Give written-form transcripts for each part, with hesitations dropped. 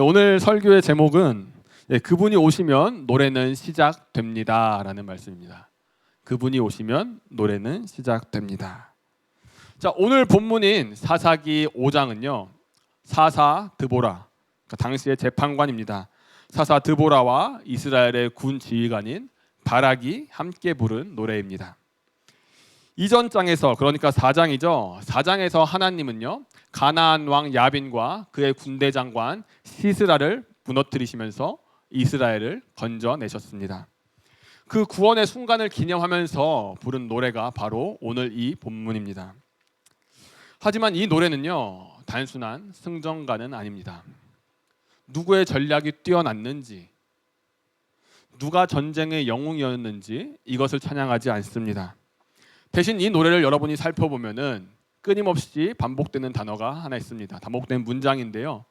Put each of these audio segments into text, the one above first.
오늘 설교의 제목은 그분이 오시면 노래는 시작됩니다 라는 말씀입니다. 그분이 오시면 노래는 시작됩니다. 자, 오늘 본문인 사사기 5장은요 사사 드보라, 그러니까 당시의 재판관입니다. 사사 드보라와 이스라엘의 군 지휘관인 바락이 함께 부른 노래입니다. 이전 장에서, 그러니까 4장이죠. 4장에서 하나님은요 가나안 왕 야빈과 그의 군대 장관 시스라를 무너뜨리시면서 이스라엘을 건져내셨습니다. 그 구원의 순간을 기념하면서 부른 노래가 바로 오늘 이 본문입니다. 하지만 이 노래는요 단순한 승전가는 아닙니다. 누구의 전략이 뛰어났는지, 누가 전쟁의 영웅이었는지 이것을 찬양하지 않습니다. 대신 이 노래를 여러분이 살펴보면은 끊임없이 반복되는 단어가 하나 있습니다. 반복되는 문장인데요.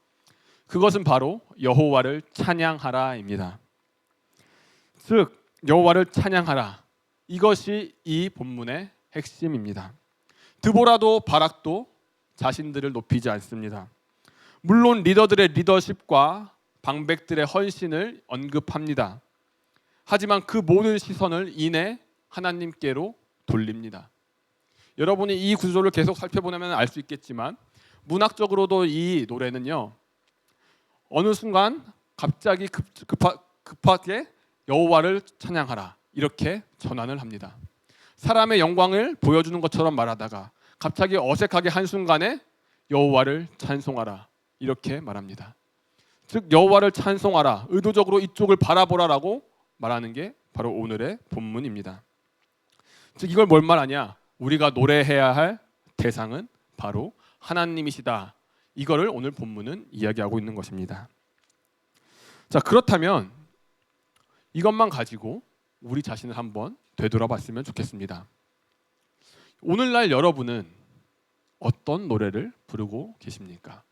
그것은 바로 여호와를 찬양하라입니다. 즉 여호와를 찬양하라, 이것이 이 본문의 핵심입니다. 드보라도 바락도 자신들을 높이지 않습니다. 물론 리더들의 리더십과 방백들의 헌신을 언급합니다. 하지만 그 모든 시선을 이내 하나님께로 돌립니다. 여러분이 이 구조를 계속 살펴보면 알 수 있겠지만 문학적으로도 이 노래는요 어느 순간 갑자기 급하게 여호와를 찬양하라 이렇게 전환을 합니다. 사람의 영광을 보여주는 것처럼 말하다가 갑자기 어색하게 한순간에 여호와를 찬송하라 이렇게 말합니다. 즉 여호와를 찬송하라, 의도적으로 이쪽을 바라보라라고 말하는 게 바로 오늘의 본문입니다. 즉 이걸 뭘 말하냐? 우리가 노래해야 할 대상은 바로 하나님이시다. 이거를 오늘 본문은 이야기하고 있는 것입니다. 자, 그렇다면 이것만 가지고 우리 자신을 한번 되돌아봤으면 좋겠습니다. 오늘날 여러분은 어떤 노래를 부르고 계십니까?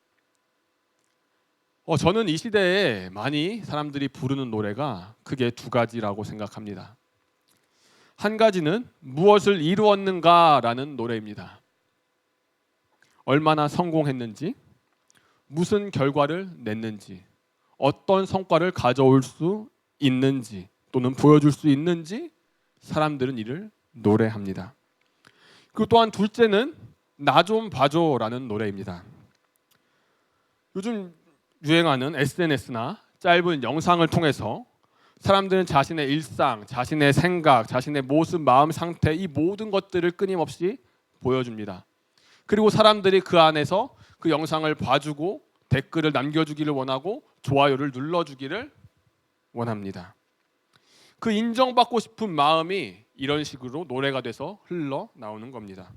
저는 이 시대에 많이 사람들이 부르는 노래가 크게 두 가지라고 생각합니다. 한 가지는 무엇을 이루었는가라는 노래입니다. 얼마나 성공했는지, 무슨 결과를 냈는지, 어떤 성과를 가져올 수 있는지 또는 보여줄 수 있는지 사람들은 이를 노래합니다. 그리고 또한 둘째는 나 좀 봐줘라는 노래입니다. 요즘 유행하는 SNS나 짧은 영상을 통해서 사람들은 자신의 일상, 자신의 생각, 자신의 모습, 마음 상태 이 모든 것들을 끊임없이 보여줍니다. 그리고 사람들이 그 안에서 그 영상을 봐주고 댓글을 남겨주기를 원하고 좋아요를 눌러주기를 원합니다. 그 인정받고 싶은 마음이 이런 식으로 노래가 돼서 흘러나오는 겁니다.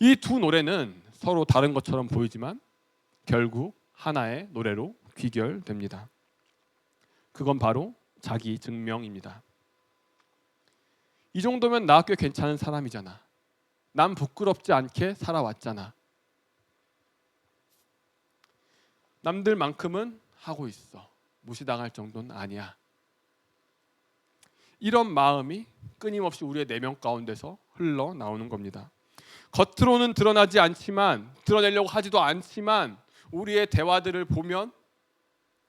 이 두 노래는 서로 다른 것처럼 보이지만 결국 하나의 노래로 귀결됩니다. 그건 바로 자기 증명입니다. 이 정도면 나 꽤 괜찮은 사람이잖아. 난 부끄럽지 않게 살아왔잖아. 남들만큼은 하고 있어. 무시당할 정도는 아니야. 이런 마음이 끊임없이 우리의 내면 가운데서 흘러나오는 겁니다. 겉으로는 드러나지 않지만, 드러내려고 하지도 않지만 우리의 대화들을 보면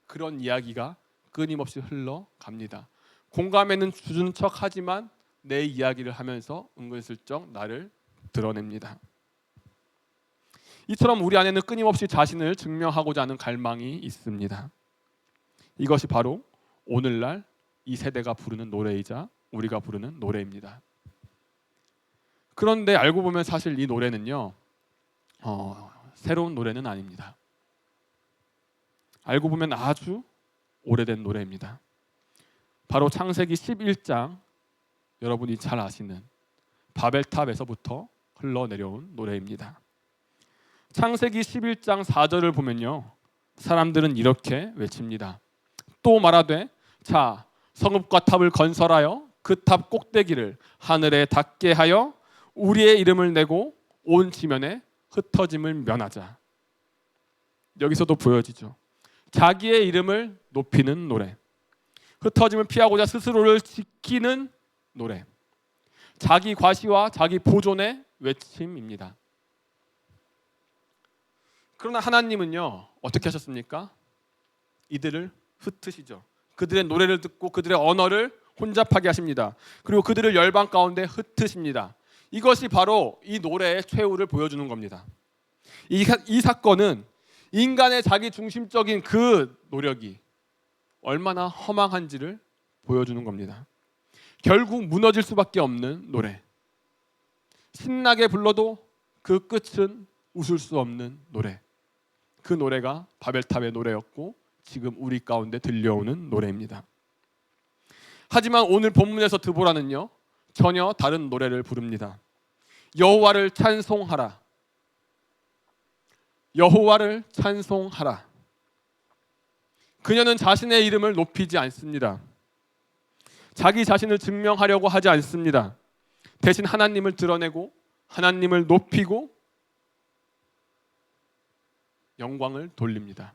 그런 이야기가 끊임없이 흘러갑니다. 공감에는 주준 척하지만 내 이야기를 하면서 은근슬쩍 나를 드러냅니다. 이처럼 우리 안에는 끊임없이 자신을 증명하고자 하는 갈망이 있습니다. 이것이 바로 오늘날 이 세대가 부르는 노래이자 우리가 부르는 노래입니다. 그런데 알고 보면 사실 이 노래는요 새로운 노래는 아닙니다. 알고 보면 아주 오래된 노래입니다. 바로 창세기 11장, 여러분이 잘 아시는 바벨탑에서부터 흘러내려온 노래입니다. 창세기 11장 4절을 보면요 사람들은 이렇게 외칩니다. 또 말하되 자 성읍과 탑을 건설하여 그 탑 꼭대기를 하늘에 닿게 하여 우리의 이름을 내고 온 지면에 흩어짐을 면하자. 여기서도 보여지죠. 자기의 이름을 높이는 노래, 흩어짐을 피하고자 스스로를 지키는 노래, 자기 과시와 자기 보존의 외침입니다. 그러나 하나님은요 어떻게 하셨습니까? 이들을 흩으시죠. 그들의 노래를 듣고 그들의 언어를 혼잡하게 하십니다. 그리고 그들을 열방 가운데 흩으십니다. 이것이 바로 이 노래의 최후를 보여주는 겁니다. 이 사건은 인간의 자기 중심적인 그 노력이 얼마나 허망한지를 보여주는 겁니다. 결국 무너질 수밖에 없는 노래. 신나게 불러도 그 끝은 웃을 수 없는 노래. 그 노래가 바벨탑의 노래였고 지금 우리 가운데 들려오는 노래입니다. 하지만 오늘 본문에서 드보라는요, 전혀 다른 노래를 부릅니다. 여호와를 찬송하라. 여호와를 찬송하라. 그녀는 자신의 이름을 높이지 않습니다. 자기 자신을 증명하려고 하지 않습니다. 대신 하나님을 드러내고 하나님을 높이고 영광을 돌립니다.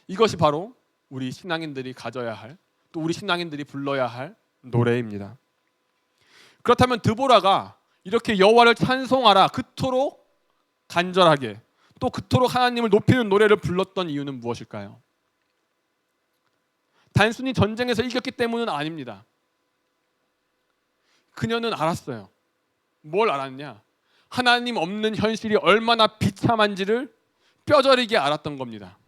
이것이 바로 우리 신앙인들이 가져야 할, 또 우리 신앙인들이 불러야 할 노래입니다. 그렇다면 드보라가 이렇게 여호와를 찬송하라, 그토록 간절하게 또 그토록 하나님을 높이는 노래를 불렀던 이유는 무엇일까요? 단순히 전쟁에서 이겼기 때문은 아닙니다. 그녀는 알았어요. 뭘 알았냐? 하나님 없는 현실이 얼마나 비참한지를 뼈저리게 알았던 겁니다.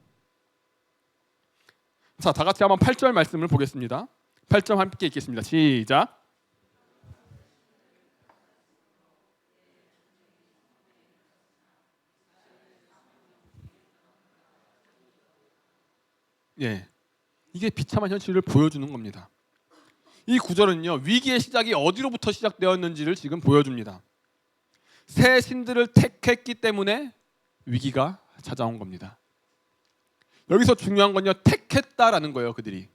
자, 다 같이 한번 8절 말씀을 보겠습니다. 8절 함께 읽겠습니다. 시작. 예, 이게 비참한 현실을 보여주는 겁니다. 이 구절은요, 위기의 시작이 어디로부터 시작되었는지를 지금 보여줍니다. 새 신들을 택했기 때문에 위기가 찾아온 겁니다. 여기서 중요한 건요, 택했다라는 거예요. 그들이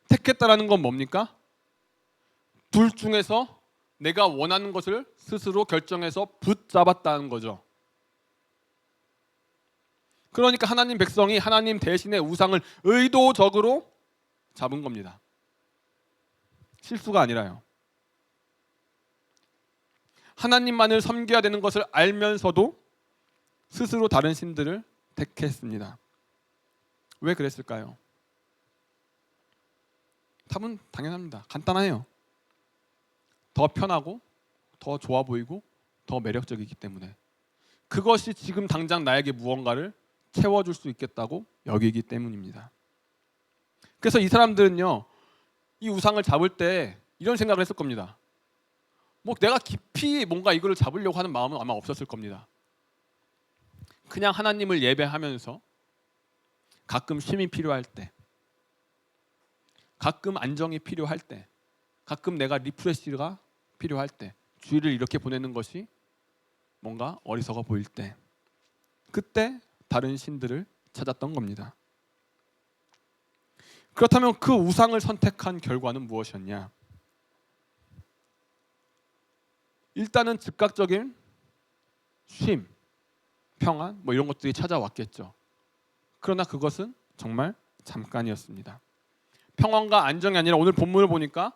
택했다라는 건 뭡니까? 둘 중에서 내가 원하는 것을 스스로 결정해서 붙잡았다는 거죠. 그러니까 하나님 백성이 하나님 대신의 우상을 의도적으로 잡은 겁니다. 실수가 아니라요. 하나님만을 섬겨야 되는 것을 알면서도 스스로 다른 신들을 택했습니다. 왜 그랬을까요? 답은 당연합니다. 간단해요. 더 편하고 더 좋아 보이고 더 매력적이기 때문에. 그것이 지금 당장 나에게 무언가를 채워줄 수 있겠다고 여기기 때문입니다. 그래서 이 사람들은요, 이 우상을 잡을 때 이런 생각을 했을 겁니다. 뭐 내가 깊이 뭔가 이거를 잡으려고 하는 마음은 아마 없었을 겁니다. 그냥 하나님을 예배하면서 가끔 쉼이 필요할 때, 가끔 안정이 필요할 때, 가끔 내가 리프레시가 필요할 때, 주일을 이렇게 보내는 것이 뭔가 어리석어 보일 때, 그때 다른 신들을 찾았던 겁니다. 그렇다면 그 우상을 선택한 결과는 무엇이었냐? 일단은 즉각적인 쉼, 평안, 뭐 이런 것들이 찾아왔겠죠. 그러나 그것은 정말 잠깐이었습니다. 평안과 안정이 아니라 오늘 본문을 보니까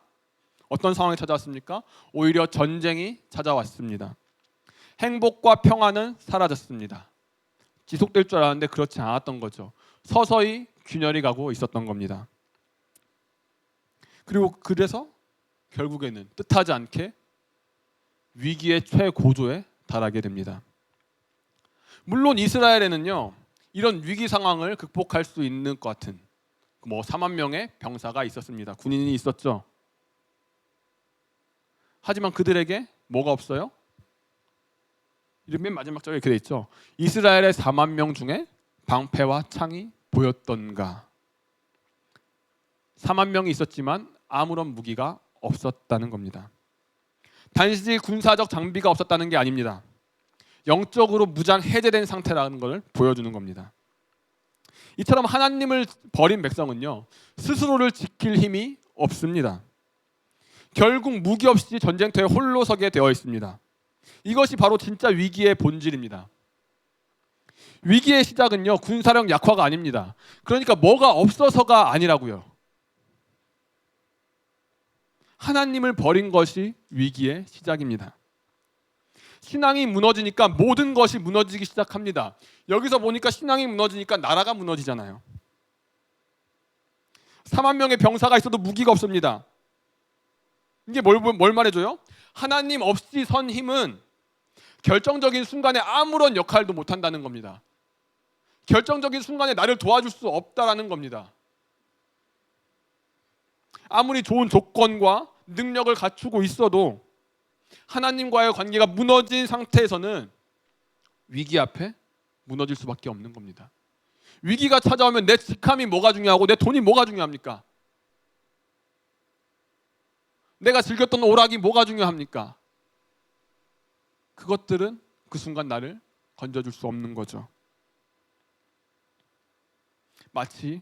어떤 상황이 찾아왔습니까? 오히려 전쟁이 찾아왔습니다. 행복과 평안은 사라졌습니다. 지속될 줄 알았는데 그렇지 않았던 거죠. 서서히 균열이 가고 있었던 겁니다. 그리고 그래서 결국에는 뜻하지 않게 위기의 최고조에 달하게 됩니다. 물론 이스라엘에는요, 이런 위기 상황을 극복할 수 있는 것 같은 4만 명의 병사가 있었습니다. 군인이 있었죠. 하지만 그들에게 뭐가 없어요? 맨 마지막 절에 이렇게 돼 있죠. 이스라엘의 4만 명 중에 방패와 창이 보였던가. 4만 명이 있었지만 아무런 무기가 없었다는 겁니다. 단지 군사적 장비가 없었다는 게 아닙니다. 영적으로 무장 해제된 상태라는 것을 보여주는 겁니다. 이처럼 하나님을 버린 백성은요, 스스로를 지킬 힘이 없습니다. 결국 무기 없이 전쟁터에 홀로 서게 되어 있습니다. 이것이 바로 진짜 위기의 본질입니다. 위기의 시작은요, 군사력 약화가 아닙니다. 그러니까 뭐가 없어서가 아니라고요. 하나님을 버린 것이 위기의 시작입니다. 신앙이 무너지니까 모든 것이 무너지기 시작합니다. 여기서 보니까 신앙이 무너지니까 나라가 무너지잖아요. 4만 명의 병사가 있어도 무기가 없습니다. 이게 뭘 말해줘요? 하나님 없이 선 힘은 결정적인 순간에 아무런 역할도 못한다는 겁니다. 결정적인 순간에 나를 도와줄 수 없다라는 겁니다. 아무리 좋은 조건과 능력을 갖추고 있어도 하나님과의 관계가 무너진 상태에서는 위기 앞에 무너질 수밖에 없는 겁니다. 위기가 찾아오면 내 직함이 뭐가 중요하고 내 돈이 뭐가 중요합니까? 내가 즐겼던 오락이 뭐가 중요합니까? 그것들은 그 순간 나를 건져줄 수 없는 거죠. 마치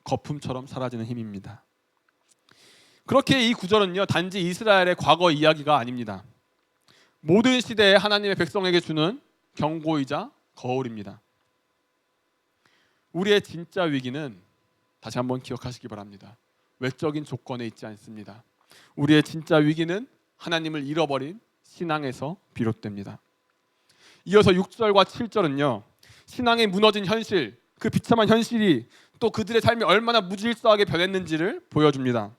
거품처럼 사라지는 힘입니다. 그렇게 이 구절은요, 단지 이스라엘의 과거 이야기가 아닙니다. 모든 시대에 하나님의 백성에게 주는 경고이자 거울입니다. 우리의 진짜 위기는 다시 한번 기억하시기 바랍니다. 외적인 조건에 있지 않습니다. 우리의 진짜 위기는 하나님을 잃어버린 신앙에서 비롯됩니다. 이어서 6절과 7절은요, 신앙이 무너진 현실, 그 비참한 현실이 또 그들의 삶이 얼마나 무질서하게 변했는지를 보여줍니다.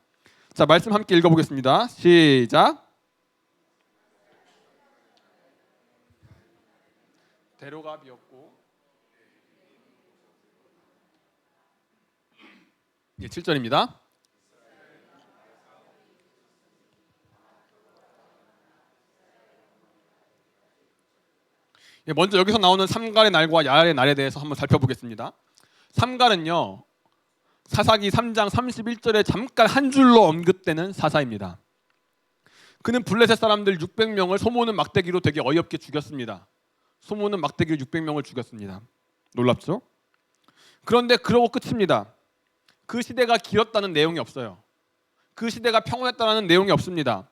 자, 말씀 함께 읽어보겠습니다. 시작. 대로가 비었고, 7절입니다. 먼저 여기서 나오는 삼갈의 날과 야알의 날에 대해서 한번 살펴보겠습니다. 삼갈은요, 사사기 3장 31절에 잠깐 한 줄로 언급되는 사사입니다. 그는 블레셋 사람들 600명을 소모는 막대기로 되게 어이없게 죽였습니다. 소모는 막대기로 600명을 죽였습니다. 놀랍죠? 그런데 그러고 끝입니다. 그 시대가 길었다는 내용이 없어요. 그 시대가 평온했다는 내용이 없습니다.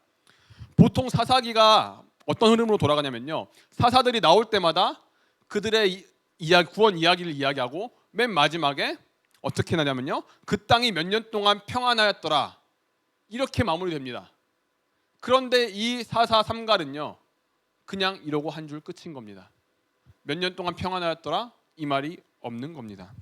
보통 사사기가 어떤 흐름으로 돌아가냐면요, 사사들이 나올 때마다 그들의 구원 이야기를 이야기하고 맨 마지막에 어떻게 나냐면요, 그 땅이 몇 년 동안 평안하였더라, 이렇게 마무리됩니다. 그런데 이 사사 삼갈은요, 그냥 이러고 한 줄 끝인 겁니다. 몇 년 동안 평안하였더라, 이 말이 없는 겁니다.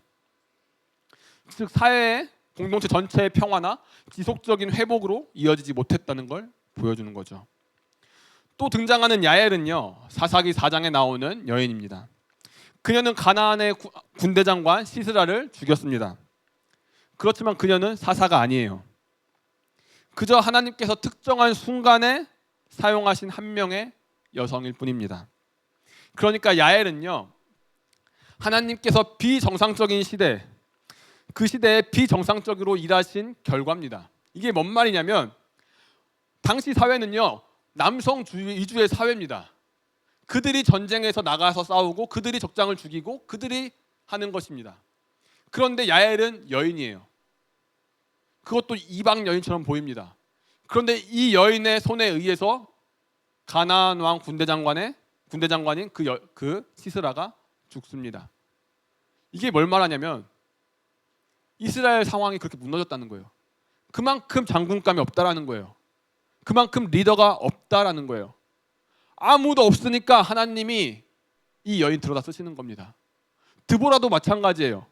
즉 사회의 공동체 전체의 평화나 지속적인 회복으로 이어지지 못했다는 걸 보여주는 거죠. 또 등장하는 야엘은요, 사사기 4장에 나오는 여인입니다. 그녀는 가나안의 군대 장관 시스라를 죽였습니다. 그렇지만 그녀는 사사가 아니에요. 그저 하나님께서 특정한 순간에 사용하신 한 명의 여성일 뿐입니다. 그러니까 야엘은요, 하나님께서 비정상적인 시대, 그 시대에 비정상적으로 일하신 결과입니다. 이게 뭔 말이냐면, 당시 사회는요, 남성 위주의 사회입니다. 그들이 전쟁에서 나가서 싸우고 그들이 적장을 죽이고 그들이 하는 것입니다. 그런데 야엘은 여인이에요. 그것도 이방 여인처럼 보입니다. 그런데 이 여인의 손에 의해서 가나안 왕 군대 장관인 그 시스라가 죽습니다. 이게 뭘 말하냐면 이스라엘 상황이 그렇게 무너졌다는 거예요. 그만큼 장군감이 없다라는 거예요. 그만큼 리더가 없다라는 거예요. 아무도 없으니까 하나님이 이 여인 들어다 쓰시는 겁니다. 드보라도 마찬가지예요.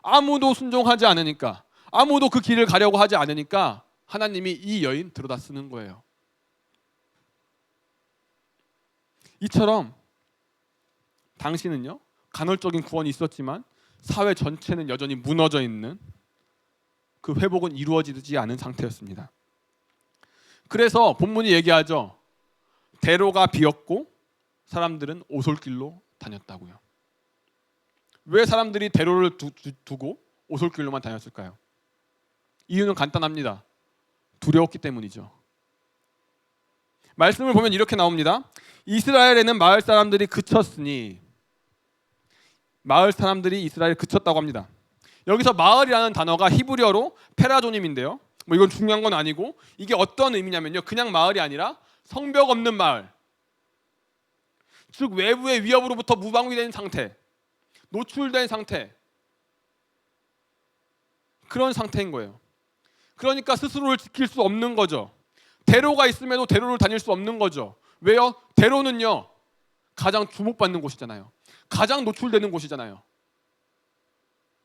아무도 순종하지 않으니까, 아무도 그 길을 가려고 하지 않으니까 하나님이 이 여인 들어다 쓰는 거예요. 이처럼 당시는요, 간헐적인 구원이 있었지만 사회 전체는 여전히 무너져 있는, 그 회복은 이루어지지 않은 상태였습니다. 그래서 본문이 얘기하죠. 대로가 비었고 사람들은 오솔길로 다녔다고요. 왜 사람들이 대로를 두고 오솔길로만 다녔을까요? 이유는 간단합니다. 두려웠기 때문이죠. 말씀을 보면 이렇게 나옵니다. 이스라엘에는 마을 사람들이 그쳤으니, 마을 사람들이 이스라엘에 그쳤다고 합니다. 여기서 마을이라는 단어가 히브리어로 페라조님인데요, 이건 중요한 건 아니고, 이게 어떤 의미냐면요, 그냥 마을이 아니라 성벽 없는 마을, 즉 외부의 위협으로부터 무방비된 상태, 노출된 상태, 그런 상태인 거예요. 그러니까 스스로를 지킬 수 없는 거죠. 대로가 있음에도 대로를 다닐 수 없는 거죠. 왜요? 대로는요, 가장 주목받는 곳이잖아요. 가장 노출되는 곳이잖아요.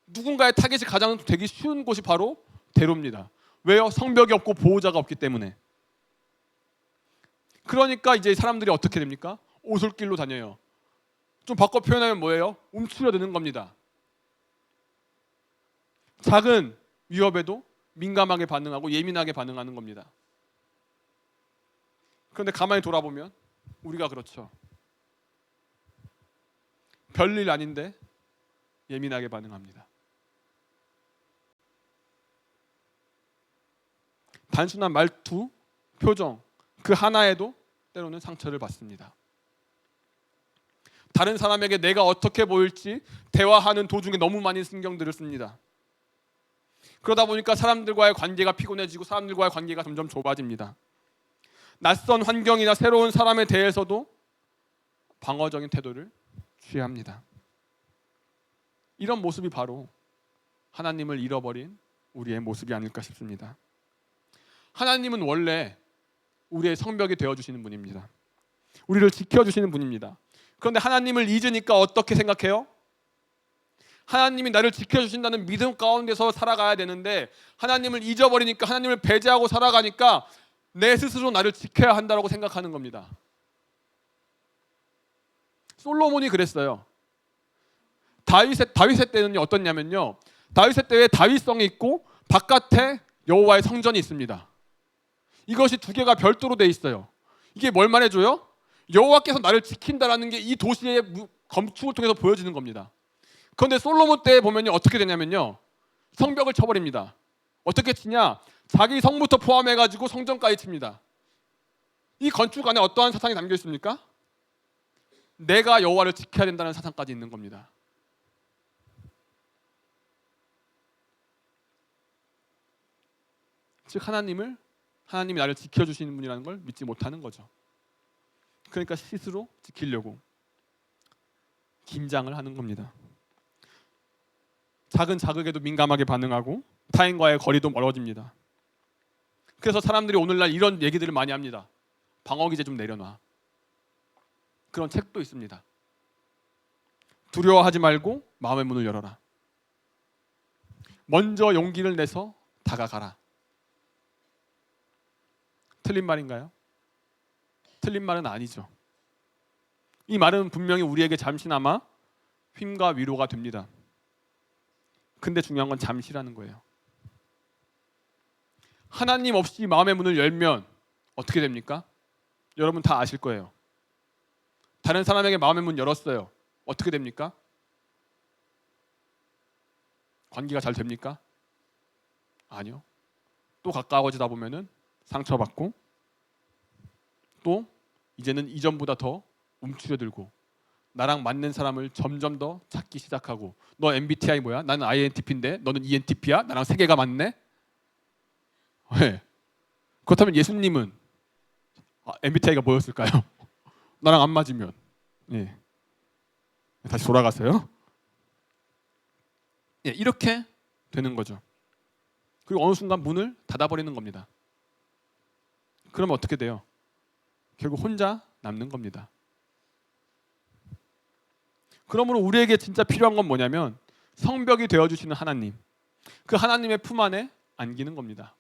누군가의 타겟이 가장 되기 쉬운 곳이 바로 대로입니다. 왜요? 성벽이 없고 보호자가 없기 때문에. 그러니까 이제 사람들이 어떻게 됩니까? 오솔길로 다녀요. 좀 바꿔 표현하면 뭐예요? 움츠려드는 겁니다. 작은 위협에도 민감하게 반응하고 예민하게 반응하는 겁니다. 그런데 가만히 돌아보면 우리가 그렇죠. 별일 아닌데 예민하게 반응합니다. 단순한 말투, 표정 그 하나에도 때로는 상처를 받습니다. 다른 사람에게 내가 어떻게 보일지 대화하는 도중에 너무 많이 신경들을 씁니다. 그러다 보니까 사람들과의 관계가 피곤해지고 사람들과의 관계가 점점 좁아집니다. 낯선 환경이나 새로운 사람에 대해서도 방어적인 태도를 취합니다. 이런 모습이 바로 하나님을 잃어버린 우리의 모습이 아닐까 싶습니다. 하나님은 원래 우리의 성벽이 되어주시는 분입니다. 우리를 지켜주시는 분입니다. 그런데 하나님을 잊으니까 어떻게 생각해요? 하나님이 나를 지켜주신다는 믿음 가운데서 살아가야 되는데 하나님을 잊어버리니까, 하나님을 배제하고 살아가니까 내 스스로 나를 지켜야 한다고 생각하는 겁니다. 솔로몬이 그랬어요. 다윗의 때는요 어떻냐면요, 다윗의 때에 다윗성이 있고 바깥에 여호와의 성전이 있습니다. 이것이 두 개가 별도로 돼 있어요. 이게 뭘 말해줘요? 여호와께서 나를 지킨다라는 게 이 도시의 건축을 통해서 보여지는 겁니다. 그런데 솔로몬 때 보면요 어떻게 되냐면요, 성벽을 쳐버립니다. 어떻게 치냐? 자기 성부터 포함해가지고 성전까지 칩니다. 이 건축 안에 어떠한 사상이 담겨 있습니까? 내가 여호와를 지켜야 된다는 사상까지 있는 겁니다. 즉 하나님이 나를 지켜주시는 분이라는 걸 믿지 못하는 거죠. 그러니까 스스로 지키려고 긴장을 하는 겁니다. 작은 자극에도 민감하게 반응하고 타인과의 거리도 멀어집니다. 그래서 사람들이 오늘날 이런 얘기들을 많이 합니다. 방어기제 좀 내려놔. 그런 책도 있습니다. 두려워하지 말고 마음의 문을 열어라. 먼저 용기를 내서 다가가라. 틀린 말인가요? 틀린 말은 아니죠. 이 말은 분명히 우리에게 잠시나마 힘과 위로가 됩니다. 근데 중요한 건 잠시라는 거예요. 하나님 없이 마음의 문을 열면 어떻게 됩니까? 여러분 다 아실 거예요. 다른 사람에게 마음의 문 열었어요. 어떻게 됩니까? 관계가 잘 됩니까? 아니요. 또 가까워지다 보면은 상처받고 또 이제는 이전보다 더 움츠려들고 나랑 맞는 사람을 점점 더 찾기 시작하고, 너 MBTI 뭐야? 나는 INTP인데 너는 ENTP야? 나랑 세계가 맞네? 왜? 그렇다면 예수님은 MBTI가 뭐였을까요? 나랑 안 맞으면 예. 다시 돌아가세요. 예, 이렇게 되는 거죠. 그리고 어느 순간 문을 닫아버리는 겁니다. 그러면 어떻게 돼요? 결국 혼자 남는 겁니다. 그러므로 우리에게 진짜 필요한 건 뭐냐면 성벽이 되어주시는 하나님, 그 하나님의 품 안에 안기는 겁니다.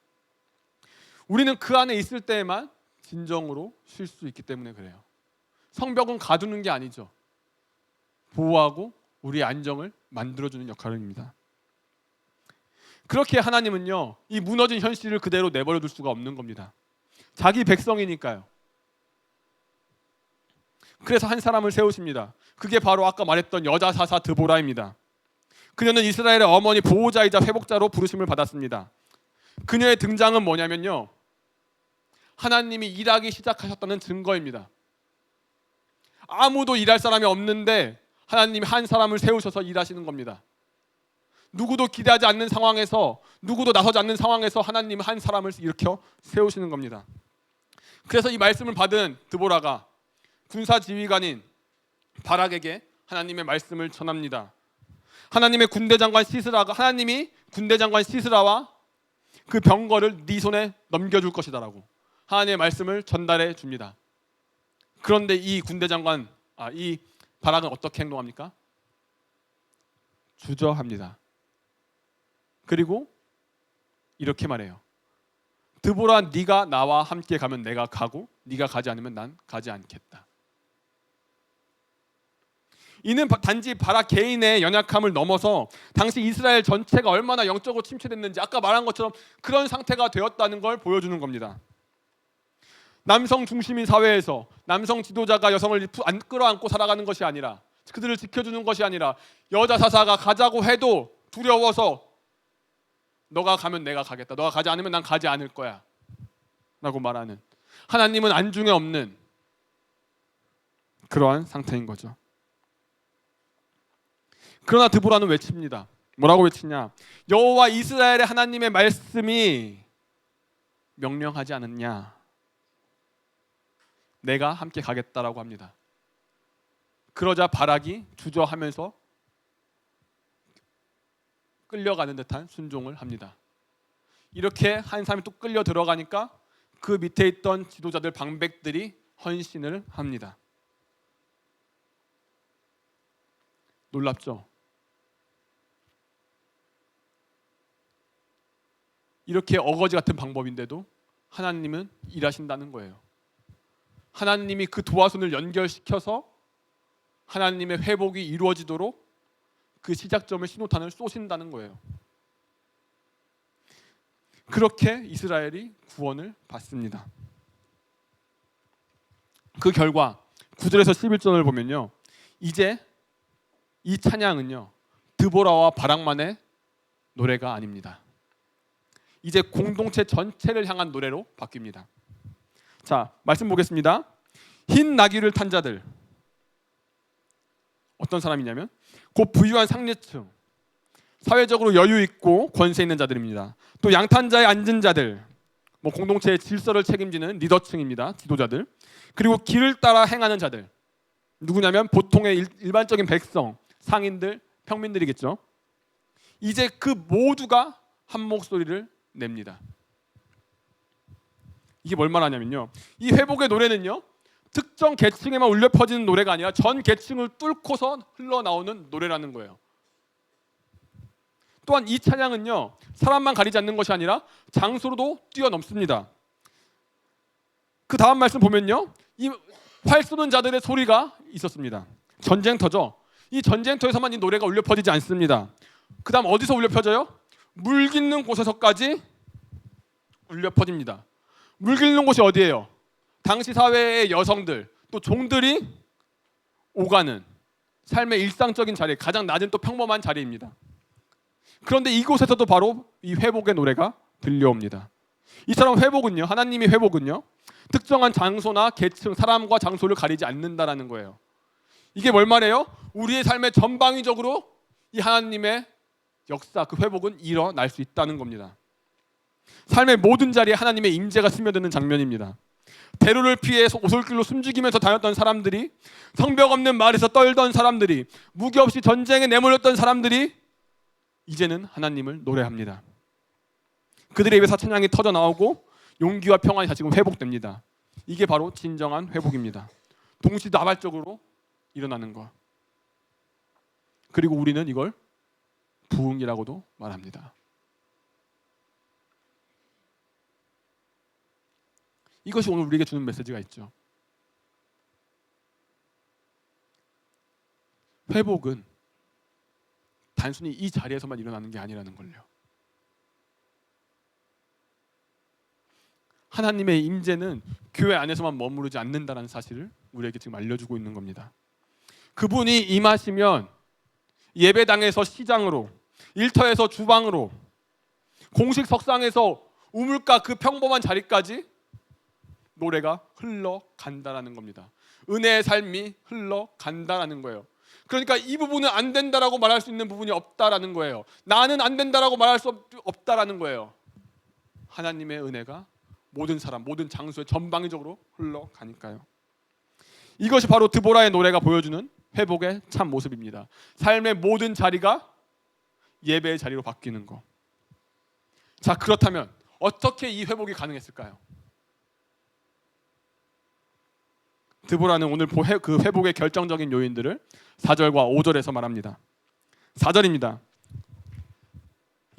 우리는 그 안에 있을 때에만 진정으로 쉴 수 있기 때문에 그래요. 성벽은 가두는 게 아니죠. 보호하고 우리의 안정을 만들어주는 역할입니다. 그렇게 하나님은요, 이 무너진 현실을 그대로 내버려 둘 수가 없는 겁니다. 자기 백성이니까요. 그래서 한 사람을 세우십니다. 그게 바로 아까 말했던 여자 사사 드보라입니다. 그녀는 이스라엘의 어머니, 보호자이자 회복자로 부르심을 받았습니다. 그녀의 등장은 뭐냐면요, 하나님이 일하기 시작하셨다는 증거입니다. 아무도 일할 사람이 없는데 하나님이 한 사람을 세우셔서 일하시는 겁니다. 누구도 기대하지 않는 상황에서, 누구도 나서지 않는 상황에서 하나님은 한 사람을 일으켜 세우시는 겁니다. 그래서 이 말씀을 받은 드보라가 군사 지휘관인 바락에게 하나님의 말씀을 전합니다. 하나님이 군대 장관 시스라와 그 병거를 네 손에 넘겨줄 것이다라고 하나님의 말씀을 전달해 줍니다. 그런데 이 바락은 어떻게 행동합니까? 주저합니다. 그리고 이렇게 말해요. 드보라, 네가 나와 함께 가면 내가 가고 네가 가지 않으면 난 가지 않겠다. 이는 단지 바락 개인의 연약함을 넘어서 당시 이스라엘 전체가 얼마나 영적으로 침체됐는지 아까 말한 것처럼 그런 상태가 되었다는 걸 보여주는 겁니다. 남성 중심인 사회에서 남성 지도자가 여성을 안 끌어안고 살아가는 것이 아니라, 그들을 지켜주는 것이 아니라, 여자 사사가 가자고 해도 두려워서 너가 가면 내가 가겠다, 너가 가지 않으면 난 가지 않을 거야 라고 말하는, 하나님은 안중에 없는 그러한 상태인 거죠. 그러나 드보라는 외칩니다. 뭐라고 외치냐? 여호와 이스라엘의 하나님의 말씀이 명령하지 않았냐? 내가 함께 가겠다라고 합니다. 그러자 바락이 주저하면서 끌려가는 듯한 순종을 합니다. 이렇게 한 사람이 또 끌려 들어가니까 그 밑에 있던 지도자들, 방백들이 헌신을 합니다. 놀랍죠? 이렇게 어거지 같은 방법인데도 하나님은 일하신다는 거예요. 하나님이 그 도화선을 연결시켜서 하나님의 회복이 이루어지도록 그 시작점의 신호탄을 쏘신다는 거예요. 그렇게 이스라엘이 구원을 받습니다. 그 결과 9절에서 11절을 보면요, 이제 이 찬양은요 드보라와 바락만의 노래가 아닙니다. 이제 공동체 전체를 향한 노래로 바뀝니다. 자, 말씀 보겠습니다. 흰 나귀를 탄 자들, 어떤 사람이냐면 곧 부유한 상류층, 사회적으로 여유 있고 권세 있는 자들입니다. 또 양탄자에 앉은 자들, 공동체의 질서를 책임지는 리더층입니다. 지도자들. 그리고 길을 따라 행하는 자들, 누구냐면 보통의 일반적인 백성, 상인들, 평민들이겠죠. 이제 그 모두가 한 목소리를 냅니다. 이게 뭘 말하냐면요, 이 회복의 노래는요 특정 계층에만 울려 퍼지는 노래가 아니라 전 계층을 뚫고서 흘러나오는 노래라는 거예요. 또한 이 찬양은요 사람만 가리지 않는 것이 아니라 장소로도 뛰어넘습니다. 그 다음 말씀 보면요, 이 활 쏘는 자들의 소리가 있었습니다. 전쟁터죠. 이 전쟁터에서만 이 노래가 울려 퍼지지 않습니다. 그 다음 어디서 울려 퍼져요? 물 깃는 곳에서까지 울려 퍼집니다. 물 깃는 곳이 어디예요? 당시 사회의 여성들, 또 종들이 오가는 삶의 일상적인 자리, 가장 낮은 또 평범한 자리입니다. 그런데 이곳에서도 바로 이 회복의 노래가 들려옵니다. 이처럼 회복은요, 하나님의 회복은요 특정한 장소나 계층, 사람과 장소를 가리지 않는다라는 거예요. 이게 뭘 말해요? 우리의 삶의 전방위적으로 이 하나님의 역사, 그 회복은 일어날 수 있다는 겁니다. 삶의 모든 자리에 하나님의 임재가 스며드는 장면입니다. 대로를 피해 오솔길로 숨죽이면서 다녔던 사람들이, 성벽 없는 마을에서 떨던 사람들이, 무기 없이 전쟁에 내몰렸던 사람들이 이제는 하나님을 노래합니다. 그들의 입에서 찬양이 터져 나오고 용기와 평안이 다시금 회복됩니다. 이게 바로 진정한 회복입니다. 동시다발적으로 일어나는 것. 그리고 우리는 이걸 부흥이라고도 말합니다. 이것이 오늘 우리에게 주는 메시지가 있죠. 회복은 단순히 이 자리에서만 일어나는 게 아니라는 걸요. 하나님의 임재는 교회 안에서만 머무르지 않는다는 사실을 우리에게 지금 알려주고 있는 겁니다. 그분이 임하시면 예배당에서 시장으로, 일터에서 주방으로, 공식 석상에서 우물가 그 평범한 자리까지 노래가 흘러간다라는 겁니다. 은혜의 삶이 흘러간다라는 거예요. 그러니까 이 부분은 안 된다라고 말할 수 있는 부분이 없다라는 거예요. 나는 안 된다라고 말할 수 없다라는 거예요. 하나님의 은혜가 모든 사람, 모든 장소에 전방위적으로 흘러가니까요. 이것이 바로 드보라의 노래가 보여주는 회복의 참 모습입니다. 삶의 모든 자리가 예배의 자리로 바뀌는 거. 자, 그렇다면 어떻게 이 회복이 가능했을까요? 드보라는 오늘 그 회복의 결정적인 요인들을 4절과 5절에서 말합니다. 4절입니다.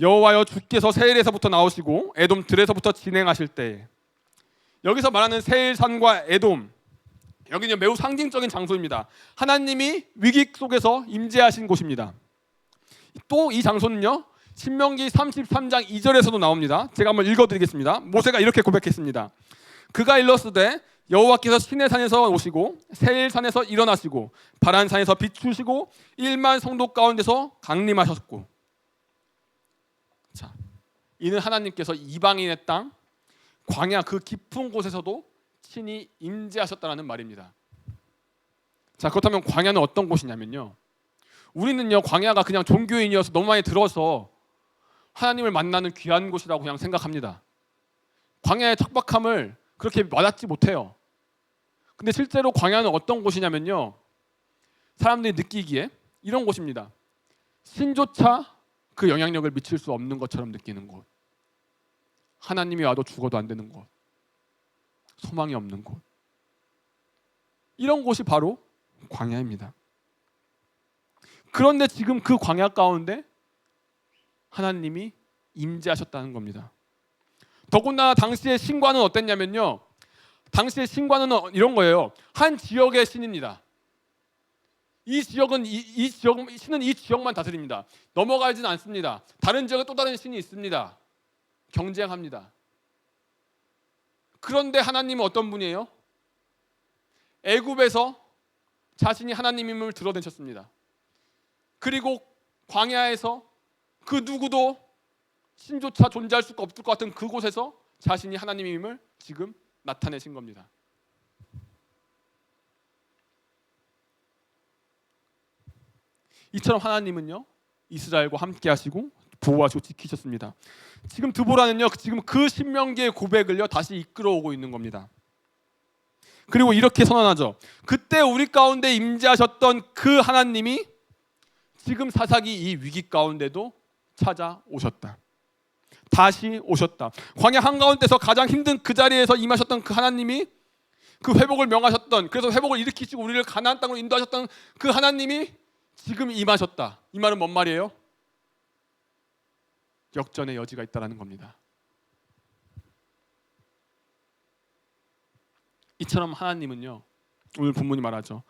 여호와여 주께서 세일에서부터 나오시고 에돔 들에서부터 진행하실 때, 여기서 말하는 세일산과 에돔, 여기는 매우 상징적인 장소입니다. 하나님이 위기 속에서 임재하신 곳입니다. 또 이 장소는요, 신명기 33장 2절에서도 나옵니다. 제가 한번 읽어드리겠습니다. 모세가 이렇게 고백했습니다. 그가 일렀으되 여호와께서 시내산에서 오시고 세일산에서 일어나시고 바란산에서 비추시고 1만 성도 가운데서 강림하셨고. 자, 이는 하나님께서 이방인의 땅 광야 그 깊은 곳에서도 친히 임재하셨다는 말입니다. 자, 그렇다면 광야는 어떤 곳이냐면요, 우리는요 광야가 그냥 종교인이어서 너무 많이 들어서 하나님을 만나는 귀한 곳이라고 그냥 생각합니다. 광야의 척박함을 그렇게 와닿지 못해요. 근데 실제로 광야는 어떤 곳이냐면요, 사람들이 느끼기에 이런 곳입니다. 신조차 그 영향력을 미칠 수 없는 것처럼 느끼는 곳, 하나님이 와도 죽어도 안 되는 곳, 소망이 없는 곳, 이런 곳이 바로 광야입니다. 그런데 지금 그 광야 가운데 하나님이 임재하셨다는 겁니다. 더군다나 당시의 신과는 어땠냐면요, 당시의 신과는 이런 거예요. 한 지역의 신입니다. 이 지역은 신은 이 지역만 다스립니다. 넘어가지는 않습니다. 다른 지역에 또 다른 신이 있습니다. 경쟁합니다. 그런데 하나님은 어떤 분이에요? 애굽에서 자신이 하나님임을 드러내셨습니다. 그리고 광야에서 그 누구도 신조차 존재할 수가 없을 것 같은 그곳에서 자신이 하나님임을 지금 나타내신 겁니다. 이처럼 하나님은요 이스라엘과 함께 하시고 보호하시고 지키셨습니다. 지금 드보라는요 지금 그 신명기의 고백을요 다시 이끌어오고 있는 겁니다. 그리고 이렇게 선언하죠. 그때 우리 가운데 임재하셨던 그 하나님이 지금 사사기 이 위기 가운데도 찾아오셨다. 다시 오셨다. 광야 한가운데서 가장 힘든 그 자리에서 임하셨던 그 하나님이, 그 회복을 명하셨던, 그래서 회복을 일으키시고 우리를 가나안 땅으로 인도하셨던 그 하나님이 지금 임하셨다. 이 말은 뭔 말이에요? 역전의 여지가 있다는 겁니다. 이처럼 하나님은요, 오늘 본문이 말하죠.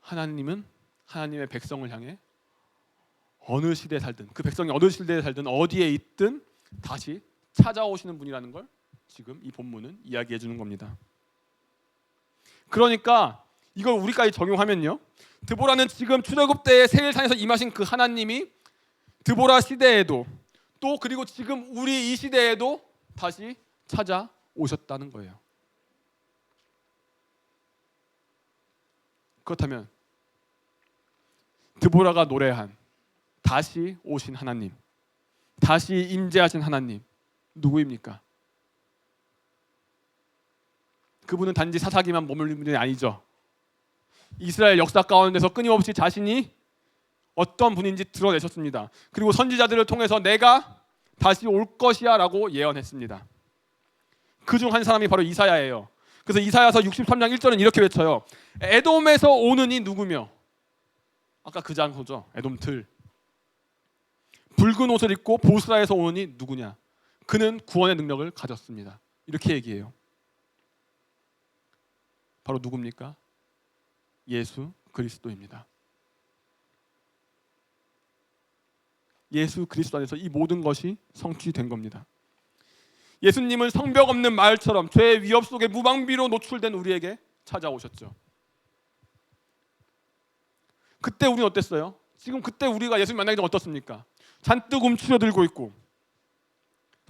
하나님은 하나님의 백성을 향해 어느 시대에 살든, 그 백성이 어느 시대에 살든 어디에 있든 다시 찾아오시는 분이라는 걸 지금 이 본문은 이야기해 주는 겁니다. 그러니까 이걸 우리까지 적용하면요, 드보라는 지금 출애굽 때의 세일산에서 임하신 그 하나님이 드보라 시대에도 또 그리고 지금 우리 이 시대에도 다시 찾아오셨다는 거예요. 그렇다면 드보라가 노래한 다시 오신 하나님, 다시 임재하신 하나님 누구입니까? 그분은 단지 사사기만 머무르는 분이 아니죠. 이스라엘 역사 가운데서 끊임없이 자신이 어떤 분인지 드러내셨습니다. 그리고 선지자들을 통해서 내가 다시 올 것이야 라고 예언했습니다. 그중 한 사람이 바로 이사야예요. 그래서 이사야서 63장 1절은 이렇게 외쳐요. 에돔에서 오는 이 누구며, 아까 그 장소죠. 에돔 들. 붉은 옷을 입고 보스라에서 오는 이 누구냐? 그는 구원의 능력을 가졌습니다. 이렇게 얘기해요. 바로 누굽니까? 예수 그리스도입니다. 예수 그리스도 안에서 이 모든 것이 성취된 겁니다. 예수님은 성벽 없는 마을처럼 죄의 위협 속에 무방비로 노출된 우리에게 찾아오셨죠. 그때 우리는 어땠어요? 지금 그때 우리가 예수님 만나기 전에 어떻습니까? 잔뜩 움츠러들고 있고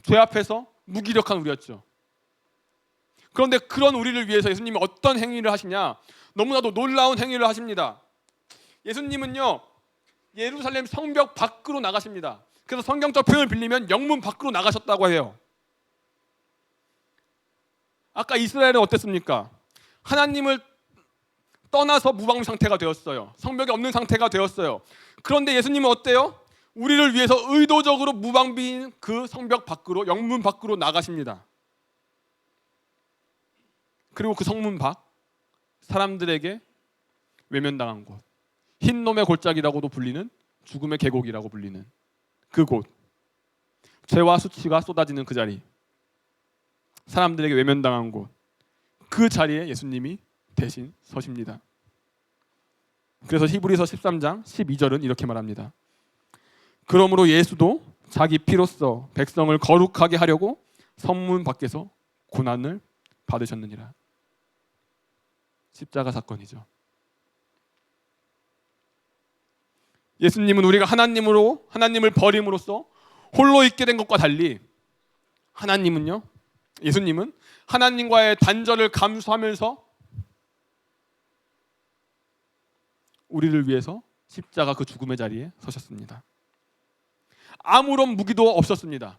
죄 앞에서 무기력한 우리였죠. 그런데 그런 우리를 위해서 예수님이 어떤 행위를 하시냐? 너무나도 놀라운 행위를 하십니다. 예수님은요 예루살렘 성벽 밖으로 나가십니다. 그래서 성경적 표현을 빌리면 영문 밖으로 나가셨다고 해요. 아까 이스라엘은 어땠습니까? 하나님을 떠나서 무방비 상태가 되었어요. 성벽이 없는 상태가 되었어요. 그런데 예수님은 어때요? 우리를 위해서 의도적으로 무방비인 그 성벽 밖으로, 영문 밖으로 나가십니다. 그리고 그 성문 밖, 사람들에게 외면당한 곳, 흰놈의 골짜기라고도 불리는, 죽음의 계곡이라고 불리는 그곳, 죄와 수치가 쏟아지는 그 자리, 사람들에게 외면당한 곳, 그 자리에 예수님이 대신 서십니다. 그래서 히브리서 13장 12절은 이렇게 말합니다. 그러므로 예수도 자기 피로써 백성을 거룩하게 하려고 성문 밖에서 고난을 받으셨느니라. 십자가 사건이죠. 예수님은 우리가 하나님을 버림으로써 홀로 있게 된 것과 달리 예수님은 하나님과의 단절을 감수하면서 우리를 위해서 십자가 그 죽음의 자리에 서셨습니다. 아무런 무기도 없었습니다.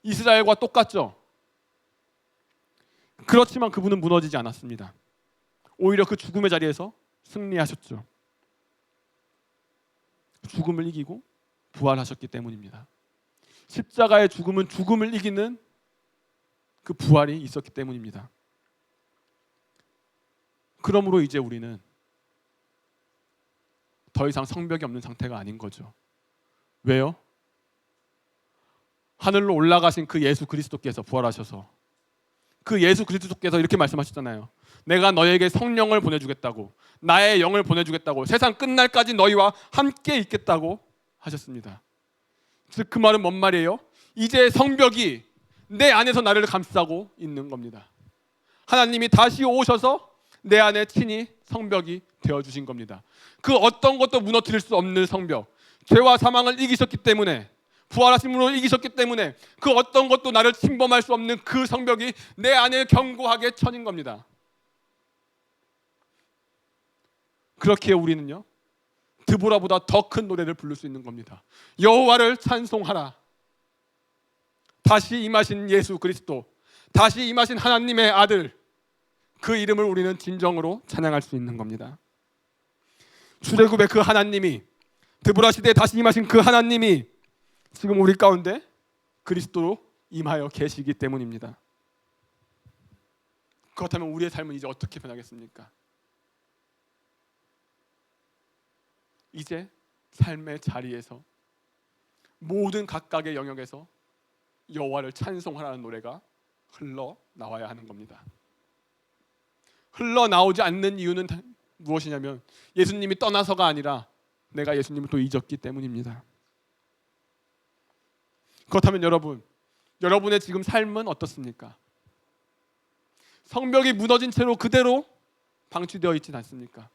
이스라엘과 똑같죠. 그렇지만 그분은 무너지지 않았습니다. 오히려 그 죽음의 자리에서 승리하셨죠. 죽음을 이기고 부활하셨기 때문입니다. 십자가의 죽음은 죽음을 이기는 그 부활이 있었기 때문입니다. 그러므로 이제 우리는 더 이상 성벽이 없는 상태가 아닌 거죠. 왜요? 하늘로 올라가신 그 예수 그리스도께서 부활하셔서 그 예수 그리스도께서 이렇게 말씀하셨잖아요. 내가 너에게 성령을 보내주겠다고, 나의 영을 보내주겠다고, 세상 끝날까지 너희와 함께 있겠다고 하셨습니다. 즉 그 말은 뭔 말이에요? 이제 성벽이 내 안에서 나를 감싸고 있는 겁니다. 하나님이 다시 오셔서 내 안에 친히 성벽이 되어주신 겁니다. 그 어떤 것도 무너뜨릴 수 없는 성벽, 죄와 사망을 이기셨기 때문에, 부활하심으로 이기셨기 때문에 그 어떤 것도 나를 침범할 수 없는 그 성벽이 내 안에 견고하게 쳐진 겁니다. 그렇게 우리는요, 드보라보다 더 큰 노래를 부를 수 있는 겁니다. 여호와를 찬송하라. 다시 임하신 예수 그리스도, 다시 임하신 하나님의 아들, 그 이름을 우리는 진정으로 찬양할 수 있는 겁니다. 출애굽의 그 하나님이, 드보라 시대에 다시 임하신 그 하나님이 지금 우리 가운데 그리스도로 임하여 계시기 때문입니다. 그렇다면 우리의 삶은 이제 어떻게 변하겠습니까? 이제 삶의 자리에서 모든 각각의 영역에서 여호와를 찬송하라는 노래가 흘러나와야 하는 겁니다. 흘러나오지 않는 이유는 무엇이냐면 예수님이 떠나서가 아니라 내가 예수님을 또 잊었기 때문입니다. 그렇다면 여러분의 지금 삶은 어떻습니까? 성벽이 무너진 채로 그대로 방치되어 있지는 않습니까?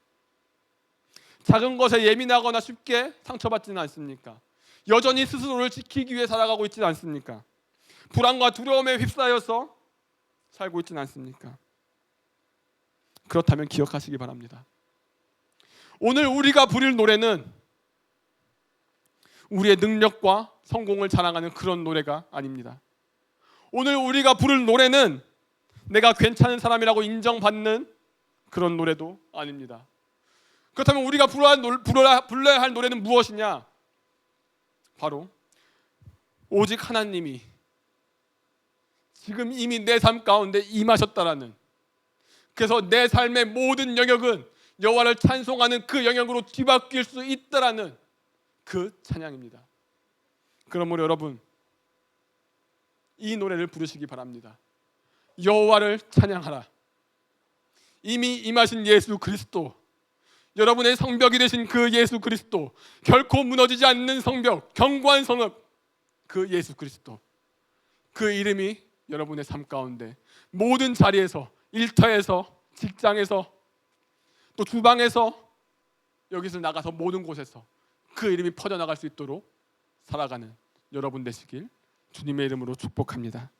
작은 것에 예민하거나 쉽게 상처받지는 않습니까? 여전히 스스로를 지키기 위해 살아가고 있지는 않습니까? 불안과 두려움에 휩싸여서 살고 있지는 않습니까? 그렇다면 기억하시기 바랍니다. 오늘 우리가 부를 노래는 우리의 능력과 성공을 자랑하는 그런 노래가 아닙니다. 오늘 우리가 부를 노래는 내가 괜찮은 사람이라고 인정받는 그런 노래도 아닙니다. 그렇다면 우리가 불러야 할 노래는 무엇이냐? 바로 오직 하나님이 지금 이미 내 삶 가운데 임하셨다라는, 그래서 내 삶의 모든 영역은 여호와를 찬송하는 그 영역으로 뒤바뀔 수 있다라는 그 찬양입니다. 그러므로 여러분, 이 노래를 부르시기 바랍니다. 여호와를 찬양하라. 이미 임하신 예수 그리스도, 여러분의 성벽이 되신 그 예수 그리스도, 결코 무너지지 않는 성벽, 견고한 성읍, 그 예수 그리스도, 그 이름이 여러분의 삶 가운데 모든 자리에서, 일터에서, 직장에서, 또 주방에서, 여기서 나가서 모든 곳에서 그 이름이 퍼져나갈 수 있도록 살아가는 여러분 되시길 주님의 이름으로 축복합니다.